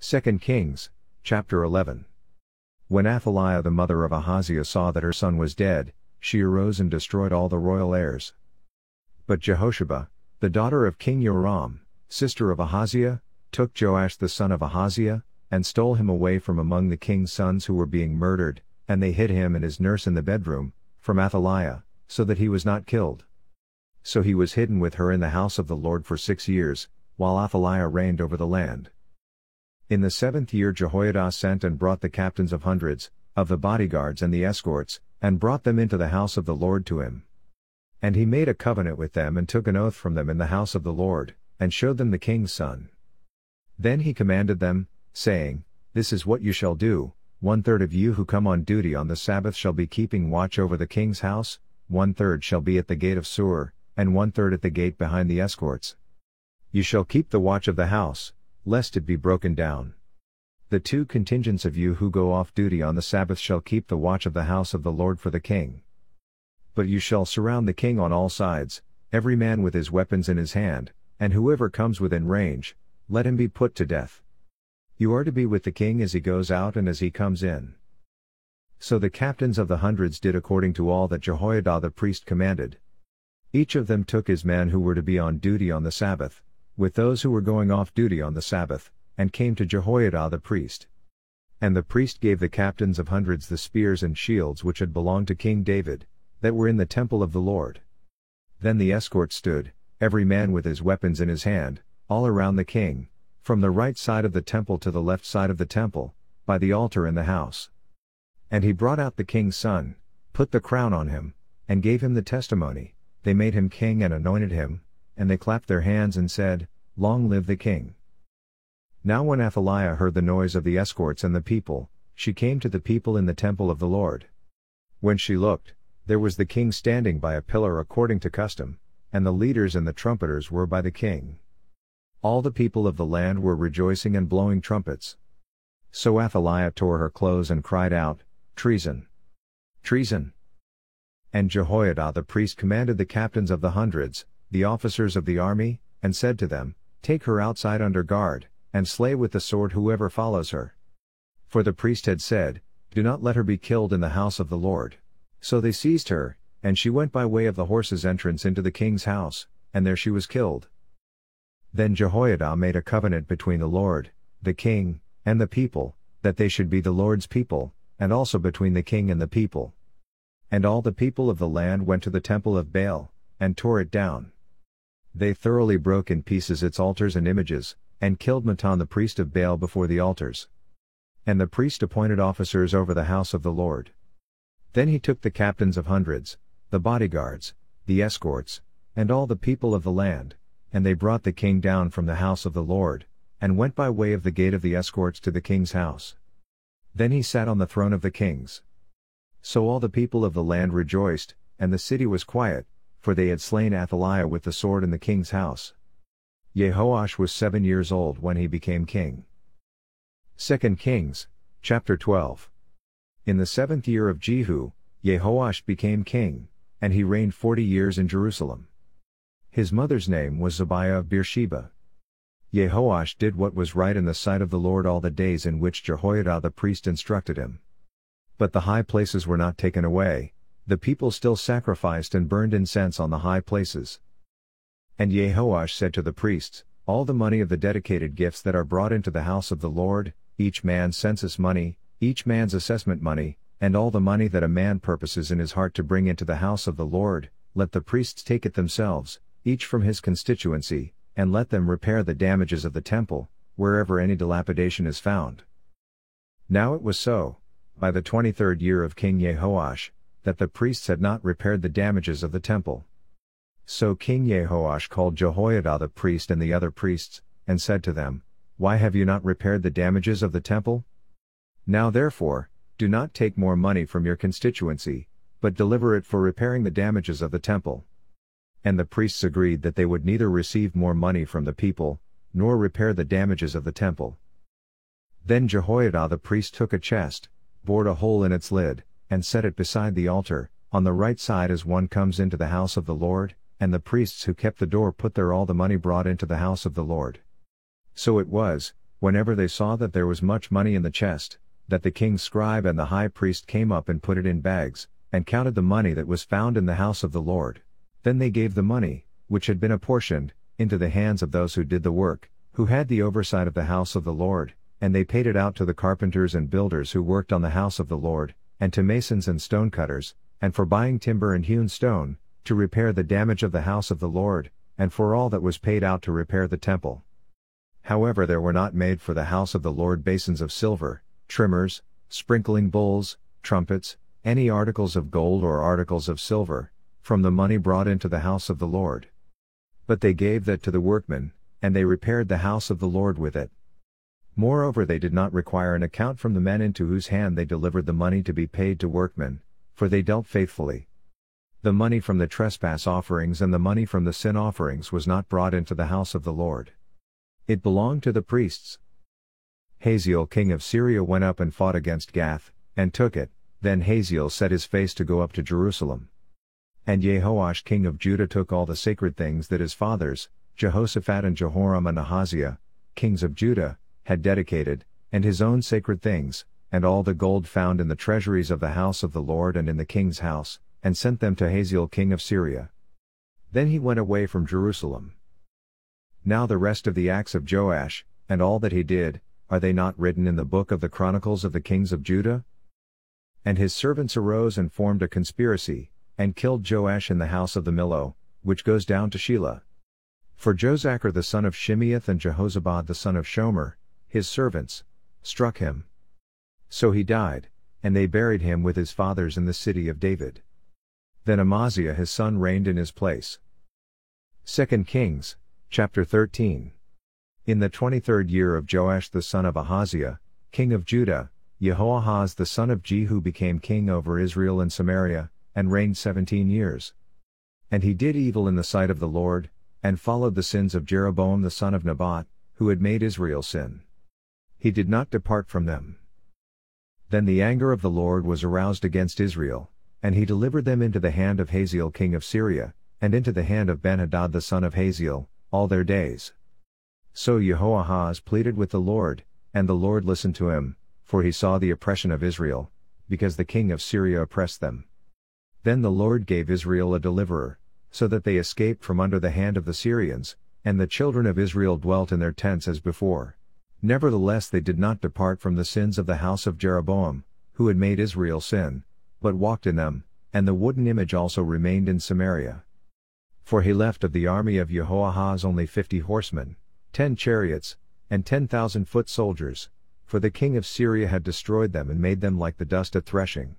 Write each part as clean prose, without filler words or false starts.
2 Kings, chapter 11. When Athaliah the mother of Ahaziah saw that her son was dead, she arose and destroyed all the royal heirs. But Jehosheba, the daughter of King Joram, sister of Ahaziah, took Joash the son of Ahaziah, and stole him away from among the king's sons who were being murdered, and they hid him and his nurse in the bedroom, from Athaliah, so that he was not killed. So he was hidden with her in the house of the Lord for 6 years, while Athaliah reigned over the land. In the 7th year Jehoiada sent and brought the captains of hundreds, of the bodyguards and the escorts, and brought them into the house of the Lord to him. And he made a covenant with them and took an oath from them in the house of the Lord, and showed them the king's son. Then he commanded them, saying, This is what you shall do: 1/3 of you who come on duty on the Sabbath shall be keeping watch over the king's house, 1/3 shall be at the gate of Sur, and 1/3 at the gate behind the escorts. You shall keep the watch of the house, lest it be broken down. The 2 contingents of you who go off duty on the Sabbath shall keep the watch of the house of the Lord for the king. But you shall surround the king on all sides, every man with his weapons in his hand, and whoever comes within range, let him be put to death. You are to be with the king as he goes out and as he comes in. So the captains of the hundreds did according to all that Jehoiada the priest commanded. Each of them took his men who were to be on duty on the Sabbath, with those who were going off duty on the Sabbath, and came to Jehoiada the priest. And the priest gave the captains of hundreds the spears and shields which had belonged to King David, that were in the temple of the Lord. Then the escorts stood, every man with his weapons in his hand, all around the king, from the right side of the temple to the left side of the temple, by the altar in the house. And he brought out the king's son, put the crown on him, and gave him the testimony. They made him king and anointed him, and they clapped their hands and said, Long live the king. Now when Athaliah heard the noise of the escorts and the people, she came to the people in the temple of the Lord. When she looked, there was the king standing by a pillar according to custom, and the leaders and the trumpeters were by the king. All the people of the land were rejoicing and blowing trumpets. So Athaliah tore her clothes and cried out, Treason! Treason! And Jehoiada the priest commanded the captains of the hundreds, the officers of the army, and said to them, Take her outside under guard, and slay with the sword whoever follows her. For the priest had said, Do not let her be killed in the house of the Lord. So they seized her, and she went by way of the horse's entrance into the king's house, and there she was killed. Then Jehoiada made a covenant between the Lord, the king, and the people, that they should be the Lord's people, and also between the king and the people. And all the people of the land went to the temple of Baal, and tore it down. They thoroughly broke in pieces its altars and images, and killed Mattan the priest of Baal before the altars. And the priest appointed officers over the house of the Lord. Then he took the captains of hundreds, the bodyguards, the escorts, and all the people of the land, and they brought the king down from the house of the Lord, and went by way of the gate of the escorts to the king's house. Then he sat on the throne of the kings. So all the people of the land rejoiced, and the city was quiet, for they had slain Athaliah with the sword in the king's house. Jehoash was 7 years old when he became king. 2 Kings, chapter 12. In the 7th year of Jehu, Jehoash became king, and he reigned 40 years in Jerusalem. His mother's name was Zibiah of Beersheba. Jehoash did what was right in the sight of the Lord all the days in which Jehoiada the priest instructed him. But the high places were not taken away, the people still sacrificed and burned incense on the high places. And Jehoash said to the priests, All the money of the dedicated gifts that are brought into the house of the Lord, each man's census money, each man's assessment money, and all the money that a man purposes in his heart to bring into the house of the Lord, let the priests take it themselves, each from his constituency, and let them repair the damages of the temple, wherever any dilapidation is found. Now it was so, by the 23rd year of King Jehoash, that the priests had not repaired the damages of the temple. So King Jehoash called Jehoiada the priest and the other priests, and said to them, Why have you not repaired the damages of the temple? Now therefore, do not take more money from your constituency, but deliver it for repairing the damages of the temple. And the priests agreed that they would neither receive more money from the people, nor repair the damages of the temple. Then Jehoiada the priest took a chest, bored a hole in its lid, and set it beside the altar, on the right side as one comes into the house of the Lord, and the priests who kept the door put there all the money brought into the house of the Lord. So it was, whenever they saw that there was much money in the chest, that the king's scribe and the high priest came up and put it in bags, and counted the money that was found in the house of the Lord. Then they gave the money, which had been apportioned, into the hands of those who did the work, who had the oversight of the house of the Lord, and they paid it out to the carpenters and builders who worked on the house of the Lord, and to masons and stonecutters, and for buying timber and hewn stone, to repair the damage of the house of the Lord, and for all that was paid out to repair the temple. However, there were not made for the house of the Lord basins of silver, trimmers, sprinkling bowls, trumpets, any articles of gold or articles of silver, from the money brought into the house of the Lord. But they gave that to the workmen, and they repaired the house of the Lord with it. Moreover, they did not require an account from the men into whose hand they delivered the money to be paid to workmen, for they dealt faithfully. The money from the trespass offerings and the money from the sin offerings was not brought into the house of the Lord. It belonged to the priests. Hazael king of Syria went up and fought against Gath, and took it. Then Hazael set his face to go up to Jerusalem. And Jehoash king of Judah took all the sacred things that his fathers, Jehoshaphat and Jehoram and Ahaziah, kings of Judah, had dedicated, and his own sacred things, and all the gold found in the treasuries of the house of the Lord and in the king's house, and sent them to Hazael king of Syria. Then he went away from Jerusalem. Now the rest of the acts of Joash, and all that he did, are they not written in the book of the Chronicles of the kings of Judah? And his servants arose and formed a conspiracy, and killed Joash in the house of the Millo, which goes down to Shelah. For Jozachar the son of Shimeath and Jehozabad the son of Shomer, his servants, struck him. So he died, and they buried him with his fathers in the city of David. Then Amaziah his son reigned in his place. 2 Kings, chapter 13. In the 23rd year of Joash the son of Ahaziah, king of Judah, Jehoahaz the son of Jehu became king over Israel and Samaria, and reigned 17 years. And he did evil in the sight of the Lord, and followed the sins of Jeroboam the son of Nebat, who had made Israel sin. He did not depart from them. Then the anger of the Lord was aroused against Israel, and he delivered them into the hand of Hazael king of Syria, and into the hand of Benhadad the son of Hazael, all their days. So Jehoahaz pleaded with the Lord, and the Lord listened to him, for he saw the oppression of Israel, because the king of Syria oppressed them. Then the Lord gave Israel a deliverer, so that they escaped from under the hand of the Syrians, and the children of Israel dwelt in their tents as before. Nevertheless they did not depart from the sins of the house of Jeroboam, who had made Israel sin, but walked in them, and the wooden image also remained in Samaria. For he left of the army of Jehoahaz only 50 horsemen, 10 chariots, and 10,000 foot soldiers, for the king of Syria had destroyed them and made them like the dust at threshing.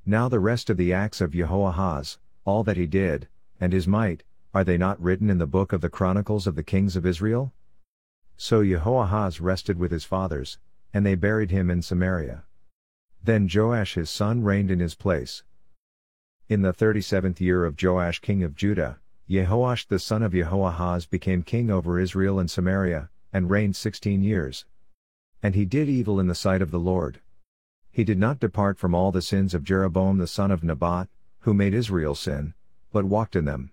Now the rest of the acts of Jehoahaz, all that he did, and his might, are they not written in the book of the Chronicles of the kings of Israel? So Jehoahaz rested with his fathers, and they buried him in Samaria. Then Joash his son reigned in his place. In the 37th year of Joash king of Judah, Jehoash the son of Jehoahaz became king over Israel and Samaria, and reigned 16 years. And he did evil in the sight of the Lord. He did not depart from all the sins of Jeroboam the son of Nebat, who made Israel sin, but walked in them.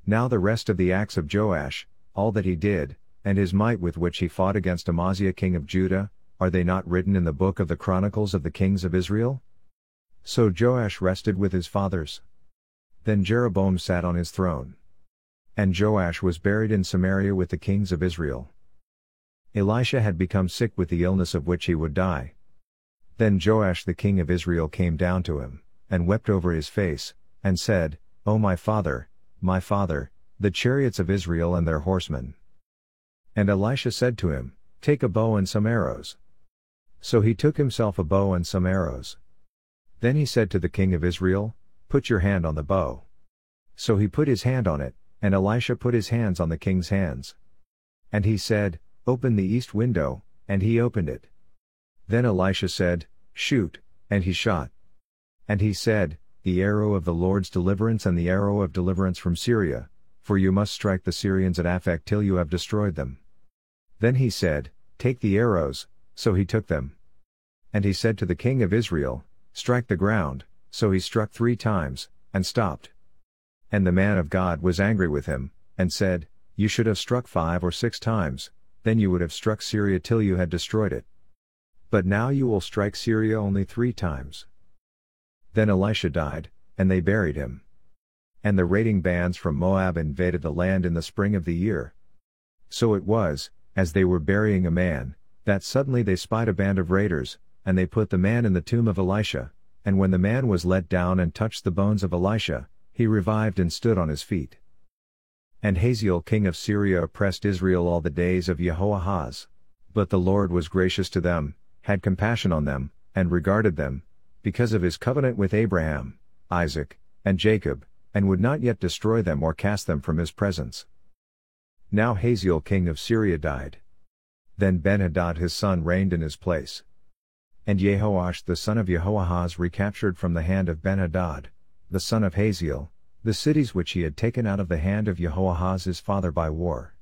Now the rest of the acts of Joash, all that he did, and his might with which he fought against Amaziah king of Judah, are they not written in the book of the Chronicles of the kings of Israel? So Joash rested with his fathers. Then Jeroboam sat on his throne. And Joash was buried in Samaria with the kings of Israel. Elisha had become sick with the illness of which he would die. Then Joash the king of Israel came down to him, and wept over his face, and said, O my father, the chariots of Israel and their horsemen. And Elisha said to him, Take a bow and some arrows. So he took himself a bow and some arrows. Then he said to the king of Israel, Put your hand on the bow. So he put his hand on it, and Elisha put his hands on the king's hands. And he said, Open the east window, and he opened it. Then Elisha said, Shoot, and he shot. And he said, The arrow of the Lord's deliverance and the arrow of deliverance from Syria, for you must strike the Syrians at Aphek till you have destroyed them. Then he said, Take the arrows, so he took them. And he said to the king of Israel, Strike the ground, so he struck 3 times, and stopped. And the man of God was angry with him, and said, You should have struck 5 or 6 times, then you would have struck Syria till you had destroyed it. But now you will strike Syria only 3 times. Then Elisha died, and they buried him. And the raiding bands from Moab invaded the land in the spring of the year. So it was, as they were burying a man, that suddenly they spied a band of raiders, and they put the man in the tomb of Elisha, and when the man was let down and touched the bones of Elisha, he revived and stood on his feet. And Hazael king of Syria oppressed Israel all the days of Jehoahaz. But the Lord was gracious to them, had compassion on them, and regarded them, because of his covenant with Abraham, Isaac, and Jacob, and would not yet destroy them or cast them from his presence. Now Hazael king of Syria died. Then Ben-Hadad his son reigned in his place. And Jehoash the son of Jehoahaz recaptured from the hand of Ben-Hadad, the son of Hazael, the cities which he had taken out of the hand of Jehoahaz his father by war.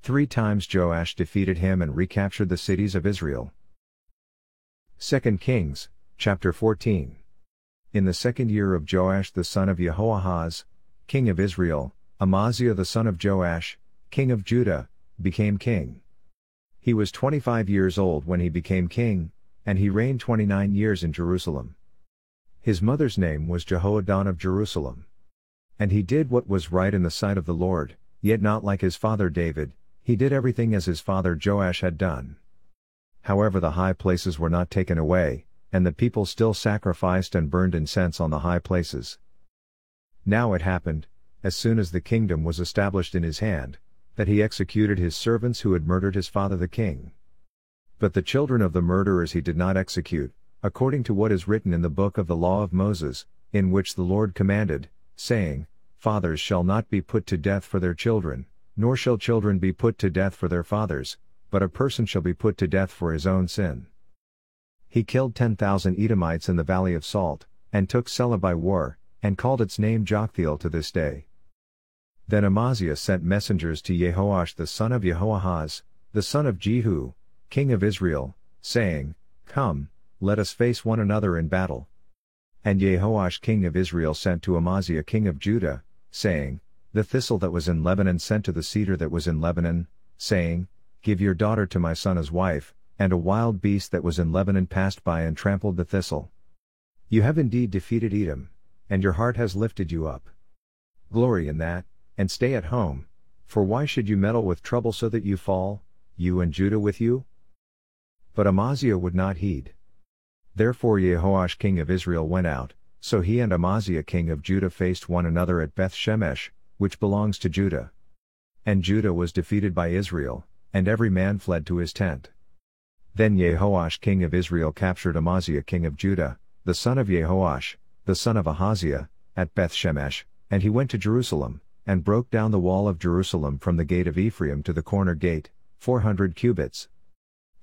3 times Joash defeated him and recaptured the cities of Israel. 2 Kings, chapter 14. In the 2nd year of Joash the son of Jehoahaz, king of Israel, Amaziah the son of Joash, king of Judah, became king. He was 25 years old when he became king, and he reigned 29 years in Jerusalem. His mother's name was Jehoaddan of Jerusalem. And he did what was right in the sight of the Lord, yet not like his father David, he did everything as his father Joash had done. However, the high places were not taken away, and the people still sacrificed and burned incense on the high places. Now it happened, as soon as the kingdom was established in his hand, that he executed his servants who had murdered his father the king. But the children of the murderers he did not execute, according to what is written in the book of the law of Moses, in which the Lord commanded, saying, Fathers shall not be put to death for their children, nor shall children be put to death for their fathers, but a person shall be put to death for his own sin. He killed 10,000 Edomites in the valley of Salt, and took Selah by war, and called its name Joktheel to this day. Then Amaziah sent messengers to Jehoash the son of Jehoahaz, the son of Jehu, king of Israel, saying, Come, let us face one another in battle. And Jehoash king of Israel sent to Amaziah king of Judah, saying, The thistle that was in Lebanon sent to the cedar that was in Lebanon, saying, Give your daughter to my son as wife, and a wild beast that was in Lebanon passed by and trampled the thistle. You have indeed defeated Edom, and your heart has lifted you up. Glory in that, and stay at home, for why should you meddle with trouble so that you fall, you and Judah with you? But Amaziah would not heed. Therefore Jehoash king of Israel went out, so he and Amaziah king of Judah faced one another at Beth Shemesh, which belongs to Judah. And Judah was defeated by Israel, and every man fled to his tent. Then Jehoash king of Israel captured Amaziah king of Judah, the son of Jehoash, the son of Ahaziah, at Beth Shemesh, and he went to Jerusalem, and broke down the wall of Jerusalem from the gate of Ephraim to the corner gate, 400 cubits.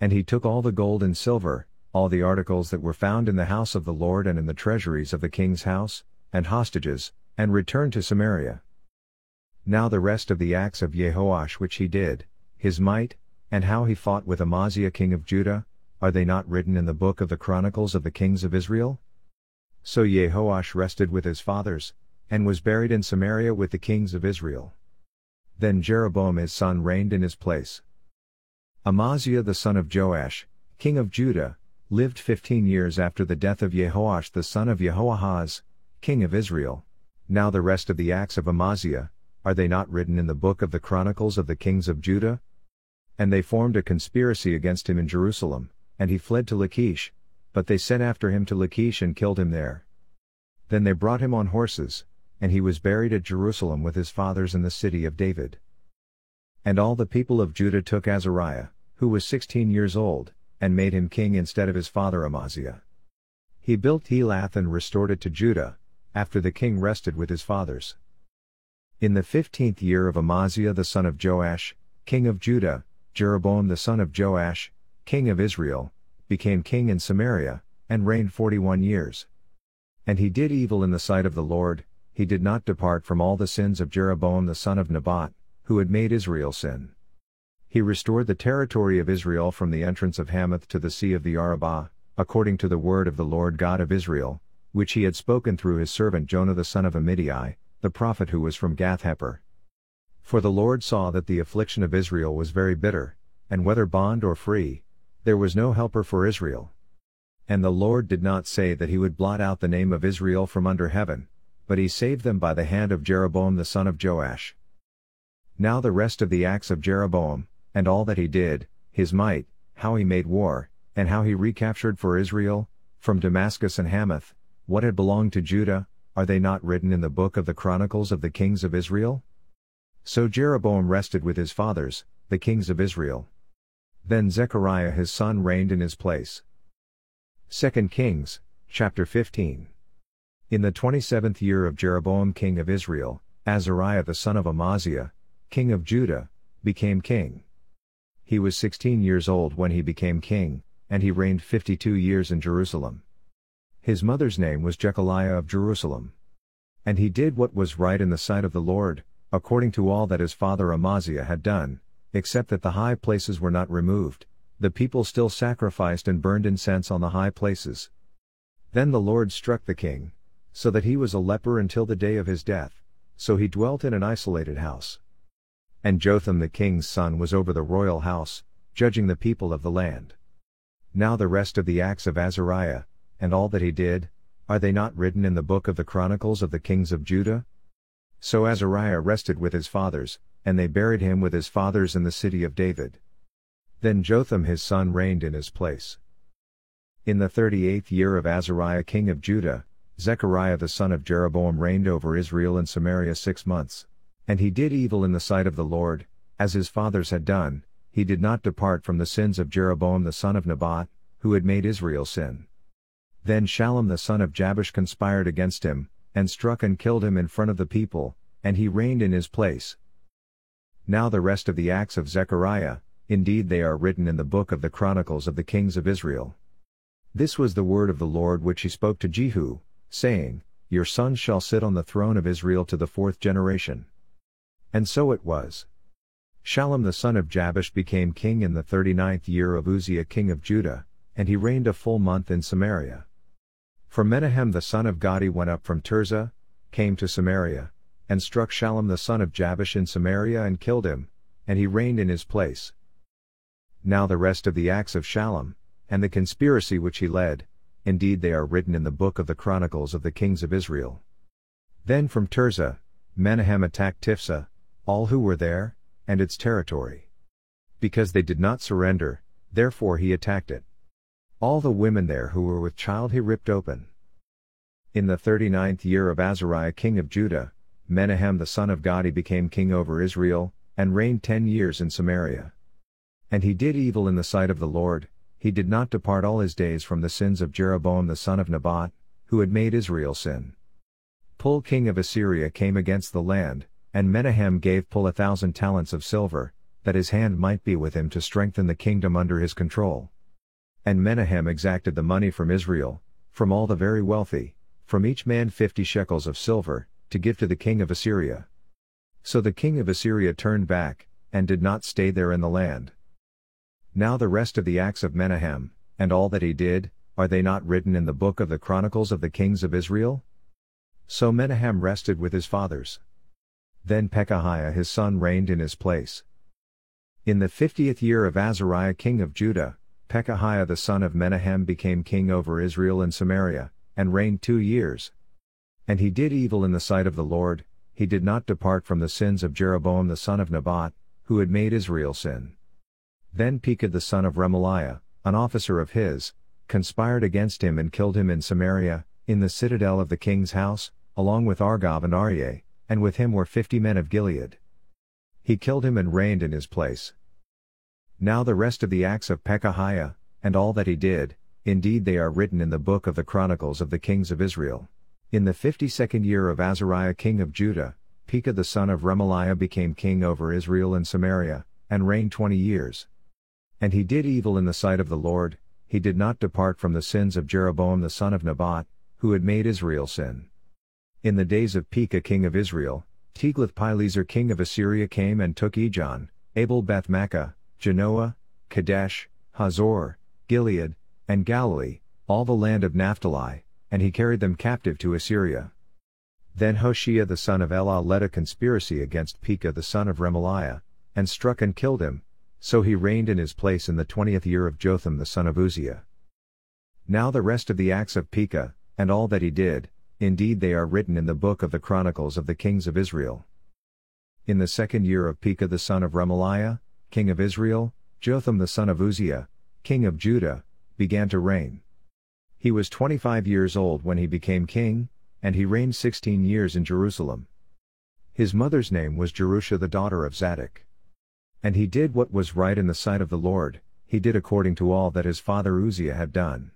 And he took all the gold and silver, all the articles that were found in the house of the Lord and in the treasuries of the king's house, and hostages, and returned to Samaria. Now the rest of the acts of Jehoash which he did, his might, and how he fought with Amaziah king of Judah, are they not written in the book of the Chronicles of the kings of Israel? So Jehoash rested with his fathers, and was buried in Samaria with the kings of Israel. Then Jeroboam his son reigned in his place. Amaziah the son of Joash, king of Judah, lived 15 years after the death of Jehoash the son of Jehoahaz, king of Israel. Now the rest of the acts of Amaziah, are they not written in the book of the Chronicles of the kings of Judah? And they formed a conspiracy against him in Jerusalem, and he fled to Lachish, but they sent after him to Lachish and killed him there. Then they brought him on horses, and he was buried at Jerusalem with his fathers in the city of David. And all the people of Judah took Azariah, who was 16 years old, and made him king instead of his father Amaziah. He built Elath and restored it to Judah, after the king rested with his fathers. In the 15th year of Amaziah the son of Joash, king of Judah, Jeroboam the son of Joash, king of Israel, became king in Samaria, and reigned 41 years. And he did evil in the sight of the Lord, he did not depart from all the sins of Jeroboam the son of Nebat, who had made Israel sin. He restored the territory of Israel from the entrance of Hamath to the sea of the Arabah, according to the word of the Lord God of Israel, which he had spoken through his servant Jonah the son of Amittai, the prophet who was from Gath-hepher. For the Lord saw that the affliction of Israel was very bitter, and whether bond or free, there was no helper for Israel. And the Lord did not say that he would blot out the name of Israel from under heaven, but he saved them by the hand of Jeroboam the son of Joash. Now the rest of the acts of Jeroboam, and all that he did, his might, how he made war, and how he recaptured for Israel, from Damascus and Hamath, what had belonged to Judah, are they not written in the book of the Chronicles of the kings of Israel? So Jeroboam rested with his fathers, the kings of Israel. Then Zechariah his son reigned in his place. 2 Kings, chapter 15. In the 27th year of Jeroboam king of Israel, Azariah the son of Amaziah, king of Judah, became king. He was 16 years old when he became king, and he reigned 52 years in Jerusalem. His mother's name was Jechaliah of Jerusalem. And he did what was right in the sight of the Lord, according to all that his father Amaziah had done, except that the high places were not removed, the people still sacrificed and burned incense on the high places. Then the Lord struck the king, so that he was a leper until the day of his death, so he dwelt in an isolated house. And Jotham the king's son was over the royal house, judging the people of the land. Now the rest of the acts of Azariah, and all that he did, are they not written in the book of the Chronicles of the kings of Judah? So Azariah rested with his fathers, and they buried him with his fathers in the city of David. Then Jotham his son reigned in his place. In the 38th year of Azariah king of Judah, Zechariah the son of Jeroboam reigned over Israel and Samaria 6 months. And he did evil in the sight of the Lord, as his fathers had done, he did not depart from the sins of Jeroboam the son of Nebat, who had made Israel sin. Then Shallum the son of Jabesh conspired against him, and struck and killed him in front of the people, and he reigned in his place. Now the rest of the acts of Zechariah, indeed they are written in the book of the Chronicles of the kings of Israel. This was the word of the Lord which he spoke to Jehu, saying, Your son shall sit on the throne of Israel to the 4th generation. And so it was. Shallum the son of Jabesh became king in the 39th year of Uzziah king of Judah, and he reigned a full month in Samaria. For Menahem the son of Gadi went up from Tirzah, came to Samaria, and struck Shallum the son of Jabesh in Samaria and killed him, and he reigned in his place. Now the rest of the acts of Shallum, and the conspiracy which he led, indeed they are written in the book of the Chronicles of the kings of Israel. Then from Tirzah, Menahem attacked Tiphsah, all who were there, and its territory. Because they did not surrender, therefore he attacked it. All the women there who were with child he ripped open. In the 39th year of Azariah king of Judah, Menahem the son of Gadi became king over Israel, and reigned 10 years in Samaria. And he did evil in the sight of the Lord, he did not depart all his days from the sins of Jeroboam the son of Nebat, who had made Israel sin. Pul king of Assyria came against the land, and Menahem gave Pul 1,000 talents of silver, that his hand might be with him to strengthen the kingdom under his control. And Menahem exacted the money from Israel, from all the very wealthy, from each man 50 shekels of silver, to give to the king of Assyria. So the king of Assyria turned back, and did not stay there in the land. Now the rest of the acts of Menahem, and all that he did, are they not written in the book of the Chronicles of the kings of Israel? So Menahem rested with his fathers. Then Pekahiah his son reigned in his place. In the 50th year of Azariah king of Judah, Pekahiah the son of Menahem became king over Israel and Samaria, and reigned 2 years. And he did evil in the sight of the Lord, he did not depart from the sins of Jeroboam the son of Nebat, who had made Israel sin. Then Pekah the son of Remaliah, an officer of his, conspired against him and killed him in Samaria, in the citadel of the king's house, along with Argob and Aryeh, and with him were 50 men of Gilead. He killed him and reigned in his place. Now the rest of the acts of Pekahiah, and all that he did, indeed they are written in the book of the Chronicles of the kings of Israel. In the 52nd year of Azariah king of Judah, Pekah the son of Remaliah became king over Israel and Samaria, and reigned 20 years. And he did evil in the sight of the Lord, he did not depart from the sins of Jeroboam the son of Nebat, who had made Israel sin. In the days of Pekah king of Israel, Tiglath-Pileser king of Assyria came and took Ijon, Abel-Beth-Maachah, Genoa, Kadesh, Hazor, Gilead, and Galilee, all the land of Naphtali, and he carried them captive to Assyria. Then Hoshea the son of Elah led a conspiracy against Pekah the son of Remaliah, and struck and killed him, So he reigned in his place in the 20th year of Jotham the son of Uzziah. Now the rest of the acts of Pekah, and all that he did, indeed they are written in the book of the Chronicles of the kings of Israel. In the 2nd year of Pekah the son of Remaliah, king of Israel, Jotham the son of Uzziah, king of Judah, began to reign. He was 25 years old when he became king, and he reigned 16 years in Jerusalem. His mother's name was Jerusha the daughter of Zadok. And he did what was right in the sight of the Lord, he did according to all that his father Uzziah had done.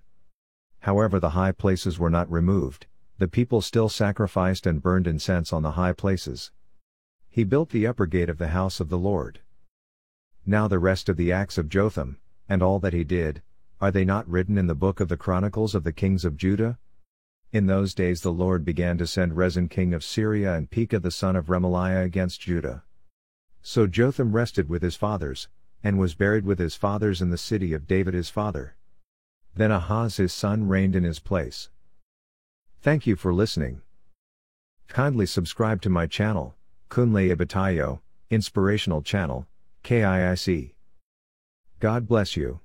However, the high places were not removed, the people still sacrificed and burned incense on the high places. He built the upper gate of the house of the Lord. Now the rest of the acts of Jotham, and all that he did, are they not written in the book of the Chronicles of the kings of Judah? In those days the Lord began to send Rezin king of Syria and Pekah the son of Remaliah against Judah. So Jotham rested with his fathers, and was buried with his fathers in the city of David his father. Then Ahaz his son reigned in his place. Thank you for listening. Kindly subscribe to my channel, Kunle Ibatayo, Inspirational Channel, KIIC. God bless you.